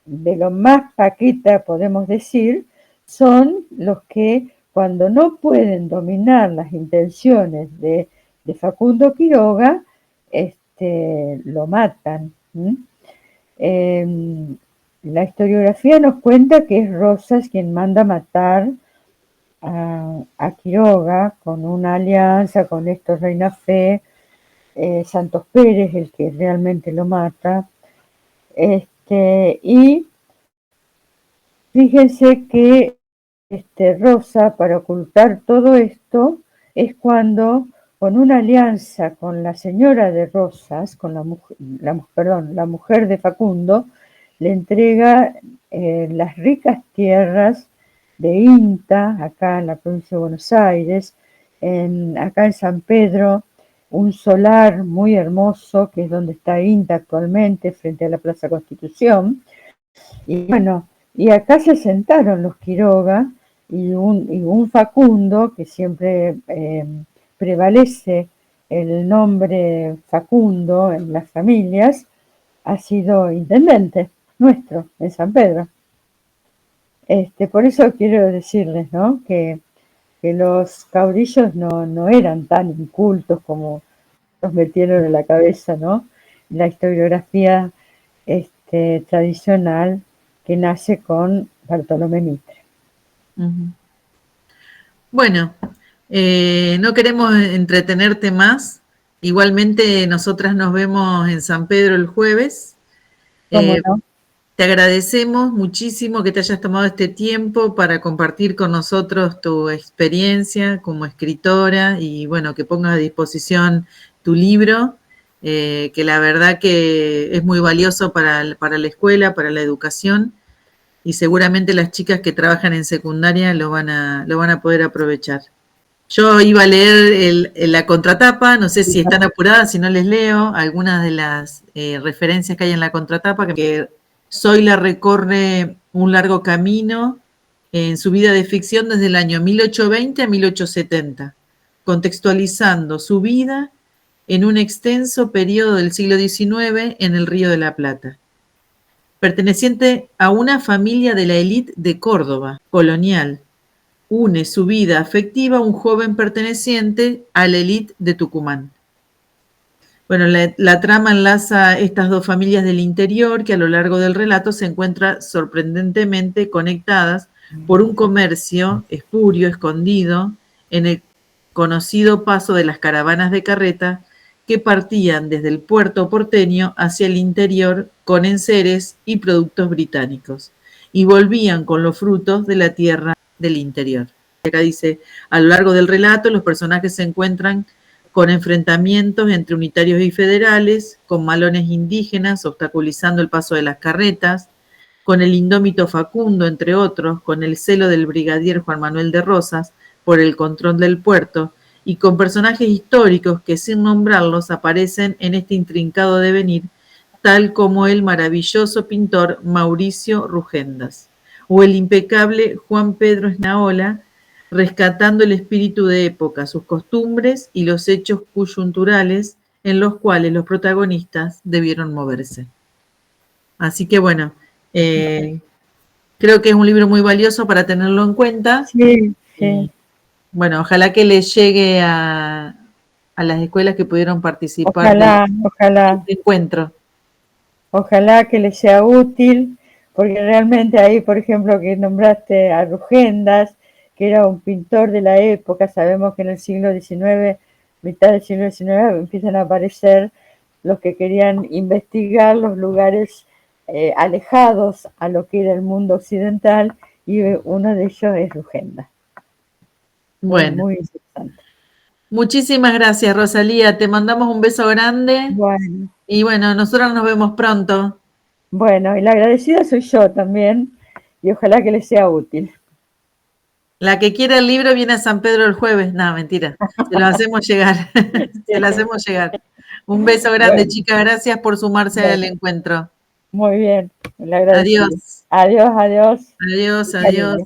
B: de lo más paqueta, podemos decir, son los que cuando no pueden dominar las intenciones de Facundo Quiroga, lo matan. La historiografía nos cuenta que es Rosas quien manda matar a Quiroga con una alianza con estos Reinafé, Santos Pérez el que realmente lo mata, y fíjense que Rosa, para ocultar todo esto, es cuando con una alianza con la señora de Rosas, con la mujer de Facundo, le entrega las ricas tierras de INTA, acá en la provincia de Buenos Aires, acá en San Pedro, un solar muy hermoso, que es donde está INTA actualmente, frente a la Plaza Constitución. Y bueno, y acá se sentaron los Quiroga y un Facundo, que siempre prevalece el nombre Facundo en las familias, ha sido intendente nuestro en San Pedro. Por eso quiero decirles, ¿no?, que los caudillos no eran tan incultos como nos metieron en la cabeza, ¿no? La historiografía tradicional que nace con Bartolomé Mitre.
A: Bueno, no queremos entretenerte más. Igualmente nosotras nos vemos en San Pedro el jueves.
B: ¿Cómo no?
A: te agradecemos muchísimo que te hayas tomado este tiempo para compartir con nosotros tu experiencia como escritora y bueno, que pongas a disposición tu libro, que la verdad que es muy valioso para la escuela, para la educación y seguramente las chicas que trabajan en secundaria lo van a poder aprovechar. Yo iba a leer la contratapa, no sé si están apuradas, si no les leo algunas de las referencias que hay en la contratapa, que Zoila recorre un largo camino en su vida de ficción desde el año 1820 a 1870, contextualizando su vida en un extenso periodo del siglo XIX en el Río de la Plata. Perteneciente a una familia de la élite de Córdoba, colonial, une su vida afectiva a un joven perteneciente a la élite de Tucumán. Bueno, la trama enlaza estas dos familias del interior que a lo largo del relato se encuentran sorprendentemente conectadas por un comercio espurio, escondido, en el conocido paso de las caravanas de carreta que partían desde el puerto porteño hacia el interior con enseres y productos británicos y volvían con los frutos de la tierra del interior. Acá dice, a lo largo del relato los personajes se encuentran con enfrentamientos entre unitarios y federales, con malones indígenas obstaculizando el paso de las carretas, con el indómito Facundo, entre otros, con el celo del brigadier Juan Manuel de Rosas por el control del puerto, y con personajes históricos que sin nombrarlos aparecen en este intrincado devenir, tal como el maravilloso pintor Mauricio Rugendas, o el impecable Juan Pedro Esnaola, rescatando el espíritu de época, sus costumbres y los hechos coyunturales en los cuales los protagonistas debieron moverse. Así que bueno, creo que es un libro muy valioso para tenerlo en cuenta.
B: Sí, sí.
A: Bueno, ojalá que les llegue a las escuelas que pudieron participar
B: Ojalá, ojalá.
A: de este encuentro.
B: Ojalá que les sea útil, porque realmente ahí, por ejemplo, que nombraste a Rugendas, que era un pintor de la época, sabemos que en el siglo XIX, mitad del siglo XIX, empiezan a aparecer los que querían investigar los lugares alejados a lo que era el mundo occidental, y uno de ellos es Rugendas.
A: Bueno,
B: muy interesante.
A: Muchísimas gracias, Rosalía. Te mandamos un beso grande.
B: Bueno.
A: Y bueno, nosotros nos vemos pronto.
B: Bueno, y la agradecida soy yo también, y ojalá que les sea útil.
A: La que quiera el libro viene a San Pedro el jueves. No, mentira. Se lo hacemos llegar. Se lo hacemos llegar. Un beso grande, bueno. Chicas. Gracias por sumarse al encuentro.
B: Muy bien. La agradecida.
A: Adiós.
B: Adiós, adiós.
A: Adiós, adiós.